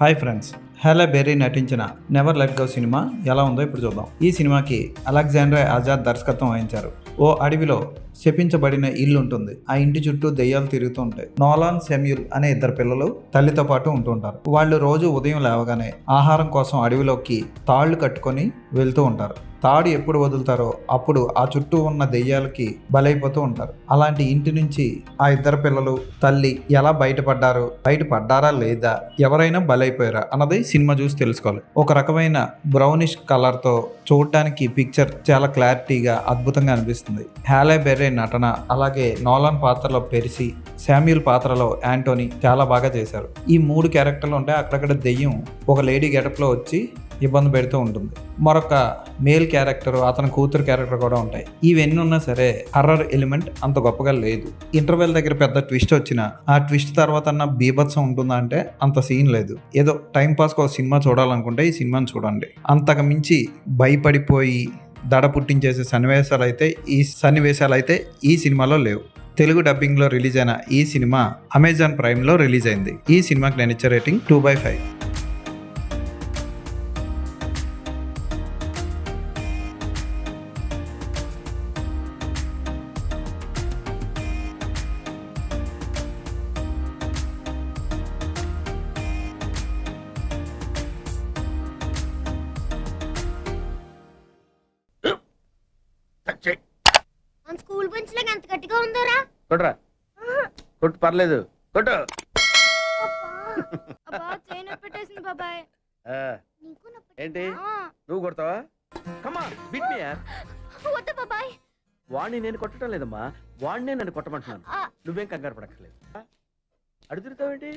Hi friends, హేలే berry నటించిన never let go cinema ఎలా ఉందో ఇప్పుడు చూద్దాం. ఈ సినిమాకి అలెగ్జాండర్ ఆజాద్ దర్శకత్వం వహించారు. ఓ అడవిలో శపించబడిన ఇల్లు ఉంటుంది. ఆ ఇంటి చుట్టూ దెయ్యాలు తిరుగుతూ ఉంటాయి. నోలాన్, సెమ్యూల్ అనే ఇద్దరు పిల్లలు తల్లితో పాటు ఉంటుంటారు. వాళ్ళు రోజు ఉదయం లేవగానే ఆహారం కోసం అడవిలోకి తాళ్లు కట్టుకొని వెళ్తూ ఉంటారు. తాడు ఎప్పుడు వదులుతారో అప్పుడు ఆ చుట్టూ ఉన్న దెయ్యాలకి బలైపోతూ ఉంటారు. అలాంటి ఇంటి నుంచి ఆ ఇద్దరు పిల్లలు, తల్లి ఎలా బయటపడ్డారా లేదా, ఎవరైనా బలైపోయారా అన్నది సినిమా చూసి తెలుసుకోవాలి. ఒక రకమైన బ్రౌనిష్ కలర్తో చూడటానికి పిక్చర్ చాలా క్లారిటీగా అద్భుతంగా అనిపిస్తుంది. హేలే బెర్రీ నటన, అలాగే నోలాన్ పాత్రలో పెర్సీ, శామ్యూల్ పాత్రలో యాంటోనీ చాలా బాగా చేశారు. ఈ మూడు క్యారెక్టర్లు ఉంటే అక్కడక్కడ దెయ్యం ఒక లేడీ గెటప్లో వచ్చి ఇబ్బంది పెడుతూ ఉంటుంది. మరొక మేల్ క్యారెక్టర్, అతని కూతురు క్యారెక్టర్ కూడా ఉంటాయి. ఇవన్నీ ఉన్నా సరే హర్రర్ ఎలిమెంట్ అంత గొప్పగా లేదు. ఇంటర్వెల్ దగ్గర పెద్ద ట్విస్ట్ వచ్చినా ఆ ట్విస్ట్ తర్వాత అన్న బీభత్సం ఉంటుందా అంటే అంత సీన్ లేదు. ఏదో టైం పాస్కి ఒక సినిమా చూడాలనుకుంటే ఈ సినిమాని చూడండి. అంతకు మించి భయపడిపోయి దడ పుట్టించేసే సన్నివేశాలు అయితే ఈ సినిమాలో లేవు. తెలుగు డబ్బింగ్లో రిలీజ్ అయిన ఈ సినిమా అమెజాన్ ప్రైమ్లో రిలీజ్ అయింది. ఈ సినిమాకి నేను ఇచ్చే రేటింగ్ 2/5. మన స్కూల్ బెంచ్ లాగా ఎంత గట్టిగా ఉందోరా. కొట్రా, కొట్టు, పర్లేదు, కొట్టు. అబ్బా చైన్ పెట్టేసింది బాబాయ్. ఆ, నీకు నొప్పి ఏంటి ఆ, నువ్వు కొడతావా? కమా బిట్ మీ యార్. వద్దు బాబాయ్. వాణ్ణి నేను కొట్టడం లేదమ్మా, వాణ్ణే నన్ను కొట్టమంటున్నాను. ఆ. నువ్వేం కంగారు పడక్కర్లేదు. అడుగుతావేంటి?